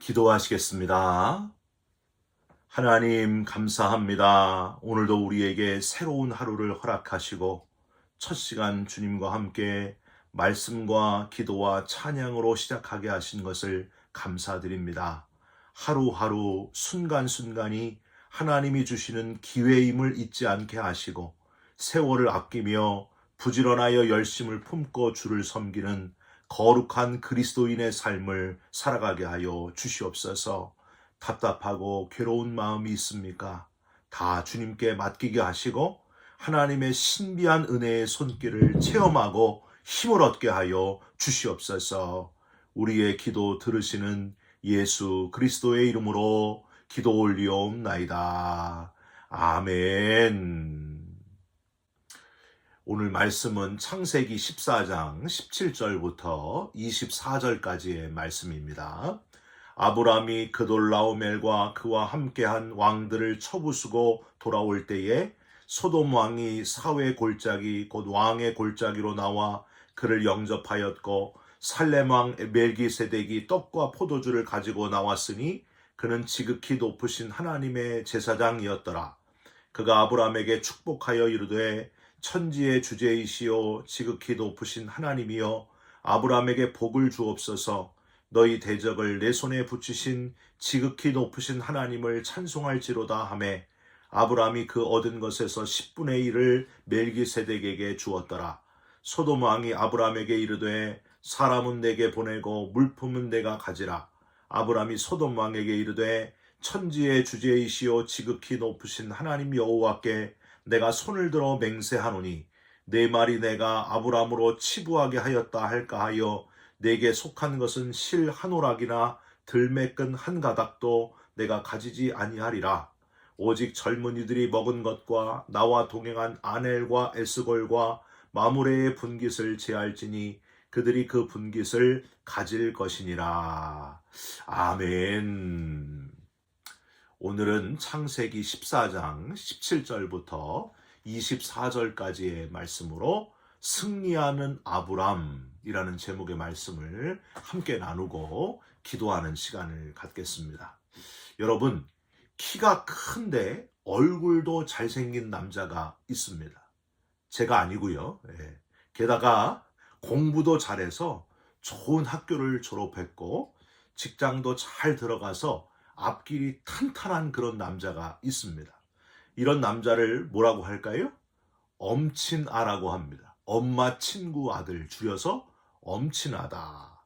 기도하시겠습니다. 하나님 감사합니다. 오늘도 우리에게 새로운 하루를 허락하시고 첫 시간 주님과 함께 말씀과 기도와 찬양으로 시작하게 하신 것을 감사드립니다. 하루하루 순간순간이 하나님이 주시는 기회임을 잊지 않게 하시고 세월을 아끼며 부지런하여 열심을 품고 주를 섬기는 거룩한 그리스도인의 삶을 살아가게 하여 주시옵소서. 답답하고 괴로운 마음이 있습니까? 다 주님께 맡기게 하시고 하나님의 신비한 은혜의 손길을 체험하고 힘을 얻게 하여 주시옵소서. 우리의 기도 들으시는 예수 그리스도의 이름으로 기도 올리옵나이다. 아멘. 오늘 말씀은 창세기 14장 17절부터 24절까지의 말씀입니다. 아브람이 그돌라오멜과 그와 함께한 왕들을 쳐부수고 돌아올 때에 소돔 왕이 사회 골짜기 곧 왕의 골짜기로 나와 그를 영접하였고 살렘 왕 멜기세덱이 떡과 포도주를 가지고 나왔으니 그는 지극히 높으신 하나님의 제사장이었더라. 그가 아브람에게 축복하여 이르되 천지의 주제이시오 지극히 높으신 하나님이여 아브람에게 복을 주옵소서. 너희 대적을 내 손에 붙이신 지극히 높으신 하나님을 찬송할지로다 하매 아브람이 그 얻은 것에서 10분의 1을 멜기세덱에게 주었더라. 소돔 왕이 아브람에게 이르되 사람은 내게 보내고 물품은 내가 가지라. 아브람이 소돔 왕에게 이르되 천지의 주제이시오 지극히 높으신 하나님 여호와께 내가 손을 들어 맹세하노니 내 말이 내가 아브람으로 치부하게 하였다 할까 하여 내게 속한 것은 실 한 오락이나 들매끈 한 가닥도 내가 가지지 아니하리라. 오직 젊은이들이 먹은 것과 나와 동행한 아넬과 에스골과 마므레의 분깃을 제할지니 그들이 그 분깃을 가질 것이니라. 아멘. 오늘은 창세기 14장 17절부터 24절까지의 말씀으로 승리하는 아브람이라는 제목의 말씀을 함께 나누고 기도하는 시간을 갖겠습니다. 여러분, 키가 큰데 얼굴도 잘생긴 남자가 있습니다. 제가 아니고요. 게다가 공부도 잘해서 좋은 학교를 졸업했고 직장도 잘 들어가서 앞길이 탄탄한 그런 남자가 있습니다. 이런 남자를 뭐라고 할까요? 엄친아라고 합니다. 엄마 친구 아들 줄여서 엄친아다.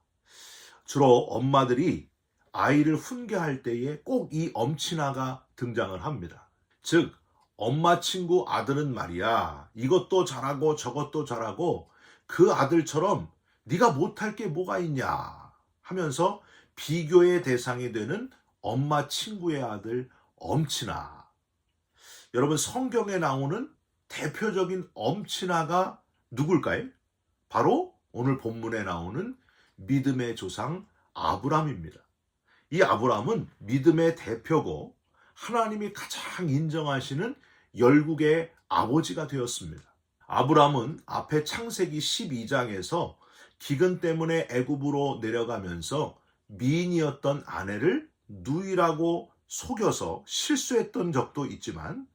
주로 엄마들이 아이를 훈계할 때에 꼭 이 엄친아가 등장을 합니다. 즉 엄마 친구 아들은 말이야 이것도 잘하고 저것도 잘하고 그 아들처럼 네가 못할 게 뭐가 있냐 하면서 비교의 대상이 되는 엄마 친구의 아들 엄친아. 여러분 성경에 나오는 대표적인 엄친아가 누굴까요? 바로 오늘 본문에 나오는 믿음의 조상 아브람입니다. 이 아브람은 믿음의 대표고 하나님이 가장 인정하시는 열국의 아버지가 되었습니다. 아브람은 앞에 창세기 12장에서 기근 때문에 애굽으로 내려가면서 미인이었던 아내를 누이라고 속여서 실수했던 적도 있지만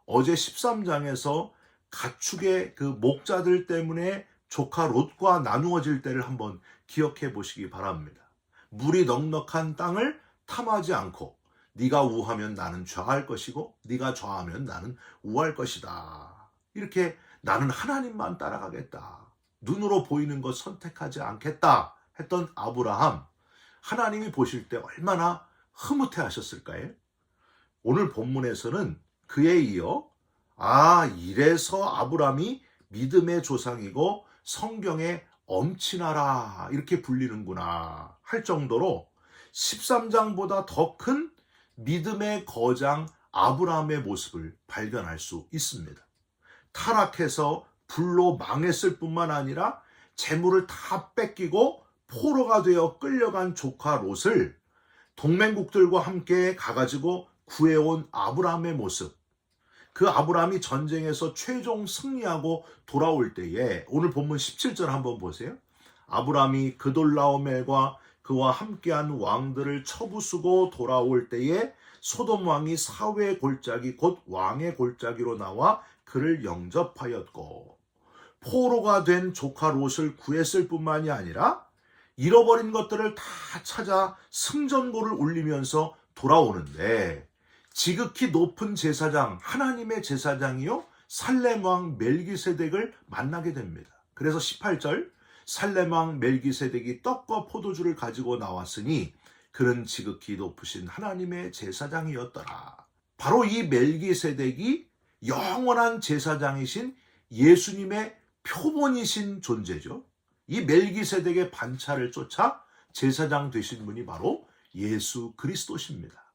어제 13장에서 가축의 그 목자들 때문에 조카 롯과 나누어질 때를 한번 기억해 보시기 바랍니다. 물이 넉넉한 땅을 탐하지 않고 네가 우하면 나는 좌할 것이고 네가 좌하면 나는 우할 것이다. 이렇게 나는 하나님만 따라가겠다. 눈으로 보이는 것 선택하지 않겠다 했던 아브라함. 하나님이 보실 때 얼마나 흐뭇해 하셨을까요? 오늘 본문에서는 그에 이어 이래서 아브람이 믿음의 조상이고 성경의 엄친아라 이렇게 불리는구나 할 정도로 13장보다 더 큰 믿음의 거장 아브라함의 모습을 발견할 수 있습니다. 타락해서 불로 망했을 뿐만 아니라 재물을 다 뺏기고 포로가 되어 끌려간 조카 롯을 동맹국들과 함께 가가지고 구해온 아브라함의 모습. 그 아브라함이 전쟁에서 최종 승리하고 돌아올 때에 오늘 본문 17절 한번 보세요. 아브라함이 그돌라오멜과 그와 함께한 왕들을 쳐부수고 돌아올 때에 소돔 왕이 사회의 골짜기 곧 왕의 골짜기로 나와 그를 영접하였고, 포로가 된 조카 롯을 구했을 뿐만이 아니라 잃어버린 것들을 다 찾아 승전보를 울리면서 돌아오는데, 지극히 높은 제사장, 하나님의 제사장이요 살렘 왕 멜기세덱을 만나게 됩니다. 그래서 18절, 살렘 왕 멜기세덱이 떡과 포도주를 가지고 나왔으니 그는 지극히 높으신 하나님의 제사장이었더라. 바로 이 멜기세덱이 영원한 제사장이신 예수님의 표본이신 존재죠. 이 멜기세덱의 반차를 쫓아 제사장 되신 분이 바로 예수 그리스도십니다.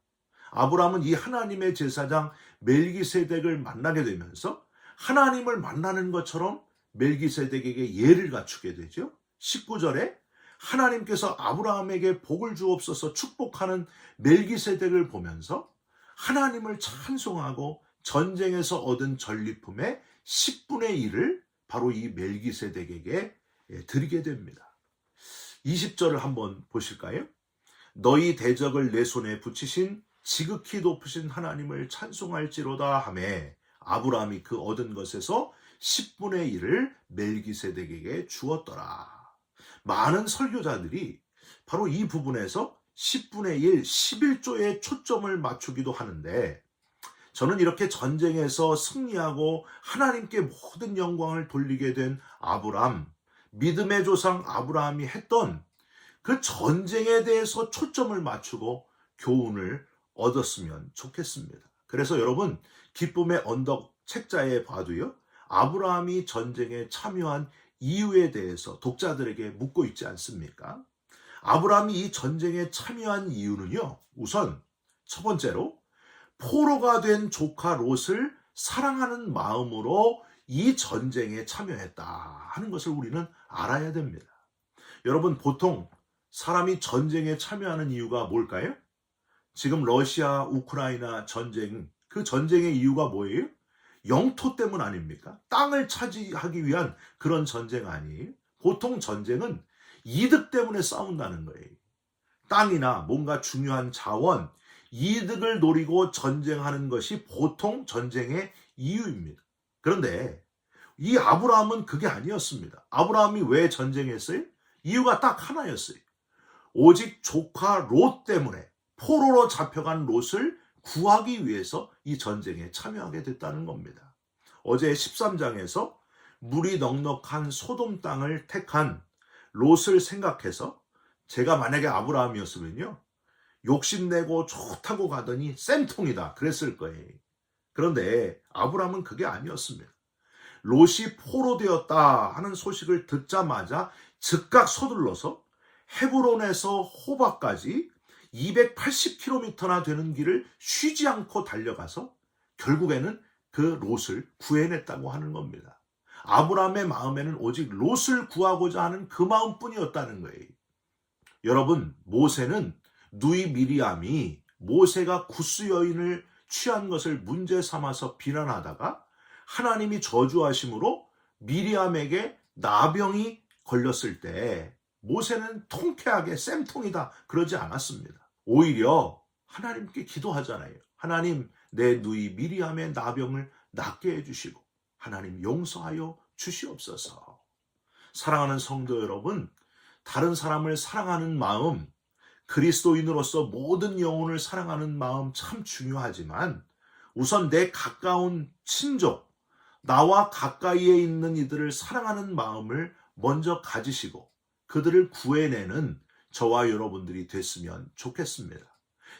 아브라함은 이 하나님의 제사장 멜기세덱을 만나게 되면서 하나님을 만나는 것처럼 멜기세덱에게 예를 갖추게 되죠. 19절에 하나님께서 아브라함에게 복을 주옵소서 축복하는 멜기세덱을 보면서 하나님을 찬송하고 전쟁에서 얻은 전리품의 10분의 1을 바로 이 멜기세덱에게 드리게 됩니다. 20절을 한번 보실까요? 너희 대적을 내 손에 붙이신 지극히 높으신 하나님을 찬송할지로다 하매 아브라함이 그 얻은 것에서 10분의 1을 멜기세덱에게 주었더라. 많은 설교자들이 바로 이 부분에서 10분의 1, 11조에 초점을 맞추기도 하는데, 저는 이렇게 전쟁에서 승리하고 하나님께 모든 영광을 돌리게 된 아브라함, 믿음의 조상 아브라함이 했던 그 전쟁에 대해서 초점을 맞추고 교훈을 얻었으면 좋겠습니다. 그래서 여러분, 기쁨의 언덕 책자에 봐도요, 아브라함이 전쟁에 참여한 이유에 대해서 독자들에게 묻고 있지 않습니까? 아브라함이 이 전쟁에 참여한 이유는요, 우선 첫 번째로 포로가 된 조카 롯을 사랑하는 마음으로 이 전쟁에 참여했다 하는 것을 우리는 알아야 됩니다. 여러분, 보통 사람이 전쟁에 참여하는 이유가 뭘까요? 지금 러시아 우크라이나 전쟁, 그 전쟁의 이유가 뭐예요? 영토 때문 아닙니까? 땅을 차지하기 위한 그런 전쟁 아니에요? 보통 전쟁은 이득 때문에 싸운다는 거예요. 땅이나 뭔가 중요한 자원, 이득을 노리고 전쟁하는 것이 보통 전쟁의 이유입니다. 그런데 이 아브라함은 그게 아니었습니다. 아브라함이 왜 전쟁했어요? 이유가 딱 하나였어요. 오직 조카 롯 때문에 포로로 잡혀간 롯을 구하기 위해서 이 전쟁에 참여하게 됐다는 겁니다. 어제 13장에서 물이 넉넉한 소돔 땅을 택한 롯을 생각해서, 제가 만약에 아브라함이었으면요, 욕심내고 좋다고 가더니 쌤통이다 그랬을 거예요. 그런데 아브라함은 그게 아니었습니다. 롯이 포로되었다 하는 소식을 듣자마자 즉각 서둘러서 헤브론에서 호바까지 280km나 되는 길을 쉬지 않고 달려가서 결국에는 그 롯을 구해냈다고 하는 겁니다. 아브라함의 마음에는 오직 롯을 구하고자 하는 그 마음뿐이었다는 거예요. 여러분, 모세는 누이 미리암이 모세가 구스 여인을 취한 것을 문제 삼아서 비난하다가 하나님이 저주하심으로 미리암에게 나병이 걸렸을 때 모세는 통쾌하게 쌤통이다 그러지 않았습니다. 오히려 하나님께 기도하잖아요. 하나님, 내 누이 미리암의 나병을 낫게 해주시고 하나님 용서하여 주시옵소서. 사랑하는 성도 여러분, 다른 사람을 사랑하는 마음, 그리스도인으로서 모든 영혼을 사랑하는 마음 참 중요하지만 우선 내 가까운 친족, 나와 가까이에 있는 이들을 사랑하는 마음을 먼저 가지시고 그들을 구해내는 저와 여러분들이 됐으면 좋겠습니다.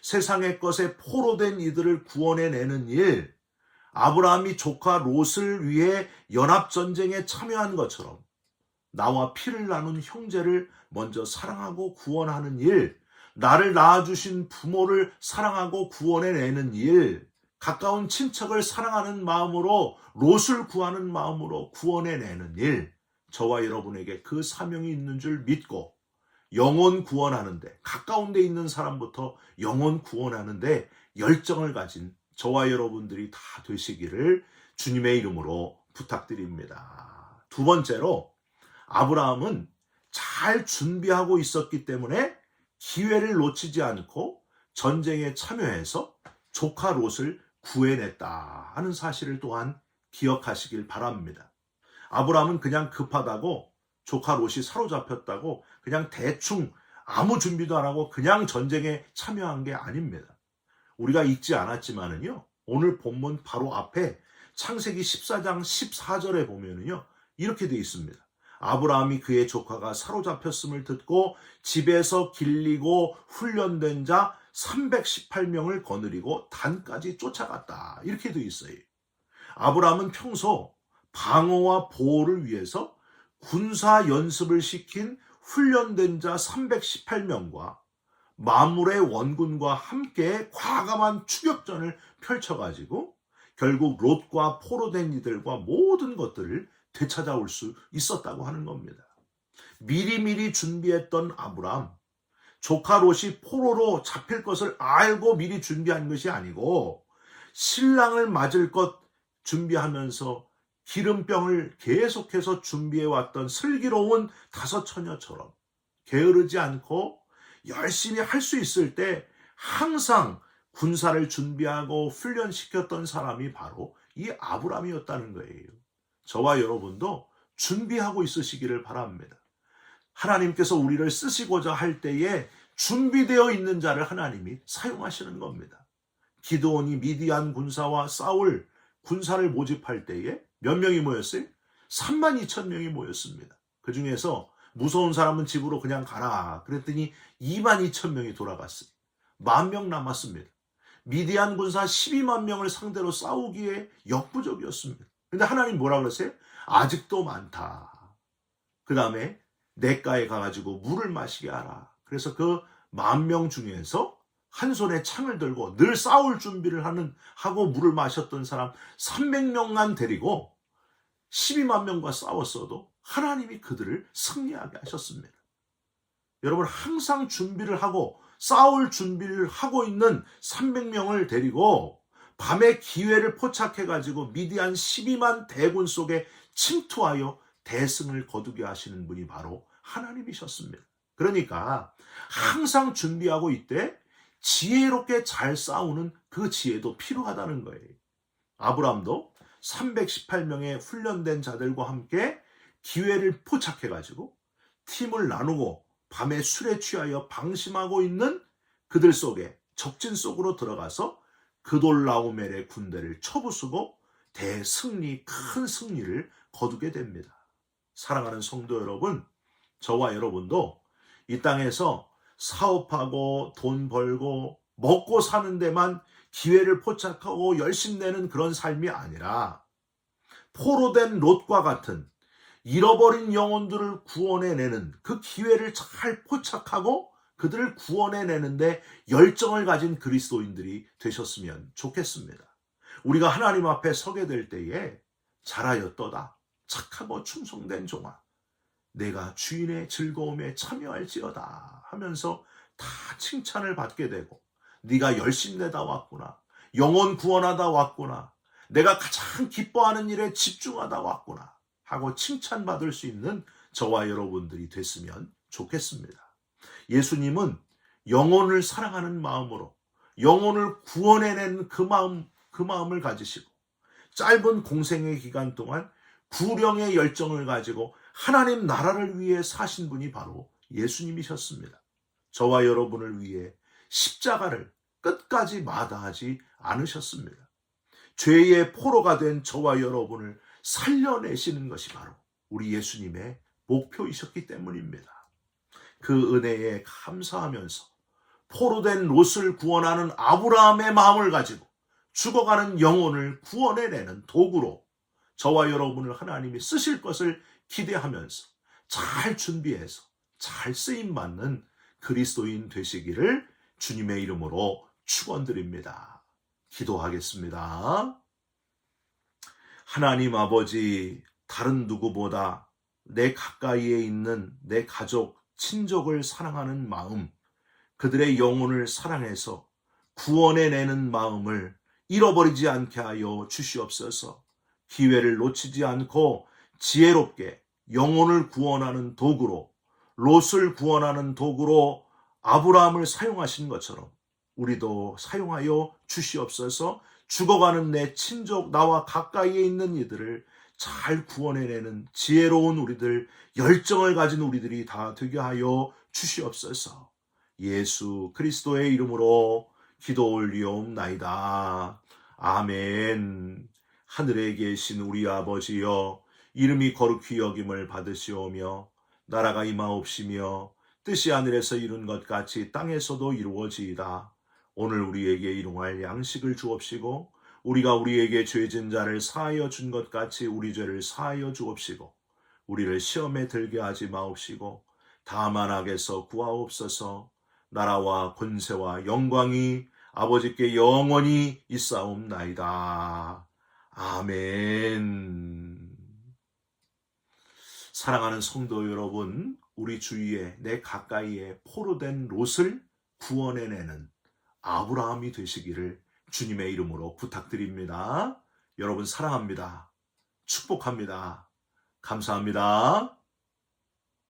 세상의 것에 포로된 이들을 구원해내는 일, 아브라함이 조카 롯을 위해 연합전쟁에 참여한 것처럼 나와 피를 나눈 형제를 먼저 사랑하고 구원하는 일, 나를 낳아주신 부모를 사랑하고 구원해내는 일, 가까운 친척을 사랑하는 마음으로 롯을 구하는 마음으로 구원해내는 일, 저와 여러분에게 그 사명이 있는 줄 믿고 영혼 구원하는데, 가까운 데 있는 사람부터 영혼 구원하는데 열정을 가진 저와 여러분들이 다 되시기를 주님의 이름으로 부탁드립니다. 두 번째로, 아브라함은 잘 준비하고 있었기 때문에 기회를 놓치지 않고 전쟁에 참여해서 조카 롯을 구해냈다 하는 사실을 또한 기억하시길 바랍니다. 아브라함은 그냥 급하다고 조카 롯이 사로잡혔다고 그냥 대충 아무 준비도 안 하고 그냥 전쟁에 참여한 게 아닙니다. 우리가 읽지 않았지만은요, 오늘 본문 바로 앞에 창세기 14장 14절에 보면은요, 이렇게 되어 있습니다. 아브라함이 그의 조카가 사로잡혔음을 듣고 집에서 길리고 훈련된 자 318명을 거느리고 단까지 쫓아갔다. 이렇게 되어 있어요. 아브라함은 평소 방어와 보호를 위해서 군사 연습을 시킨 훈련된 자 318명과 마물의 원군과 함께 과감한 추격전을 펼쳐가지고 결국 롯과 포로된 이들과 모든 것들을 되찾아올 수 있었다고 하는 겁니다. 미리미리 준비했던 아브라함, 조카 롯이 포로로 잡힐 것을 알고 미리 준비한 것이 아니고 신랑을 맞을 것 준비하면서 기름병을 계속해서 준비해왔던 슬기로운 다섯 처녀처럼 게으르지 않고 열심히 할 수 있을 때 항상 군사를 준비하고 훈련시켰던 사람이 바로 이 아브라함이었다는 거예요. 저와 여러분도 준비하고 있으시기를 바랍니다. 하나님께서 우리를 쓰시고자 할 때에 준비되어 있는 자를 하나님이 사용하시는 겁니다. 기드온이 미디안 군사와 싸울 군사를 모집할 때에 몇 명이 모였어요? 32,000명이 모였습니다. 그 중에서 무서운 사람은 집으로 그냥 가라 그랬더니 22,000명이 돌아갔어요. 10,000명 남았습니다. 미디안 군사 12만 명을 상대로 싸우기에 역부족이었습니다. 근데 하나님 뭐라 그러세요? 아직도 많다. 그 다음에 냇가에 가가지고 물을 마시게 하라. 그래서 그 10,000명 중에서 한 손에 창을 들고 늘 싸울 준비를 하고 물을 마셨던 사람 300명만 데리고 12만 명과 싸웠어도 하나님이 그들을 승리하게 하셨습니다. 여러분, 항상 준비를 하고 싸울 준비를 하고 있는 300명을 데리고 밤에 기회를 포착해가지고 미디안 12만 대군 속에 침투하여 대승을 거두게 하시는 분이 바로 하나님이셨습니다. 그러니까 항상 준비하고 있되 지혜롭게 잘 싸우는 그 지혜도 필요하다는 거예요. 아브라함도 318명의 훈련된 자들과 함께 기회를 포착해가지고 팀을 나누고 밤에 술에 취하여 방심하고 있는 그들 속에 적진 속으로 들어가서 그돌라오멜의 군대를 쳐부수고 대승리, 큰 승리를 거두게 됩니다. 사랑하는 성도 여러분, 저와 여러분도 이 땅에서 사업하고 돈 벌고 먹고 사는 데만 기회를 포착하고 열심내는 그런 삶이 아니라 포로된 롯과 같은 잃어버린 영혼들을 구원해내는 그 기회를 잘 포착하고 그들을 구원해내는데 열정을 가진 그리스도인들이 되셨으면 좋겠습니다. 우리가 하나님 앞에 서게 될 때에 잘하였도다 착하고 충성된 종아 내가 주인의 즐거움에 참여할지어다 하면서 다 칭찬을 받게 되고 네가 열심내다 왔구나, 영혼 구원하다 왔구나, 내가 가장 기뻐하는 일에 집중하다 왔구나 하고 칭찬받을 수 있는 저와 여러분들이 됐으면 좋겠습니다. 예수님은 영혼을 사랑하는 마음으로 영혼을 구원해낸 그 마음을 가지시고 짧은 공생의 기간 동안 구령의 열정을 가지고 하나님 나라를 위해 사신 분이 바로 예수님이셨습니다. 저와 여러분을 위해 십자가를 끝까지 마다하지 않으셨습니다. 죄의 포로가 된 저와 여러분을 살려내시는 것이 바로 우리 예수님의 목표이셨기 때문입니다. 그 은혜에 감사하면서 포로된 롯을 구원하는 아브라함의 마음을 가지고 죽어가는 영혼을 구원해내는 도구로 저와 여러분을 하나님이 쓰실 것을 기대하면서 잘 준비해서 잘 쓰임받는 그리스도인 되시기를 주님의 이름으로 축원드립니다. 기도하겠습니다. 하나님 아버지, 다른 누구보다 내 가까이에 있는 내 가족, 친족을 사랑하는 마음, 그들의 영혼을 사랑해서 구원해내는 마음을 잃어버리지 않게 하여 주시옵소서. 기회를 놓치지 않고 지혜롭게 영혼을 구원하는 도구로, 롯을 구원하는 도구로 아브라함을 사용하신 것처럼 우리도 사용하여 주시옵소서. 죽어가는 내 친족, 나와 가까이에 있는 이들을 잘 구원해내는 지혜로운 우리들, 열정을 가진 우리들이 다 되게 하여 주시옵소서. 예수 그리스도의 이름으로 기도 올리옵나이다. 아멘. 하늘에 계신 우리 아버지여, 이름이 거룩히 여김을 받으시오며 나라가 임하옵시며 뜻이 하늘에서 이룬 것 같이 땅에서도 이루어지이다. 오늘 우리에게 일용할 양식을 주옵시고 우리가 우리에게 죄진 자를 사하여 준 것 같이 우리 죄를 사하여 주옵시고 우리를 시험에 들게 하지 마옵시고 다만 악에서 구하옵소서. 나라와 권세와 영광이 아버지께 영원히 있사옵나이다. 아멘. 사랑하는 성도 여러분, 우리 주위에 내 가까이에 포로된 롯을 구원해내는 아브라함이 되시기를 주님의 이름으로 부탁드립니다. 여러분 사랑합니다. 축복합니다. 감사합니다.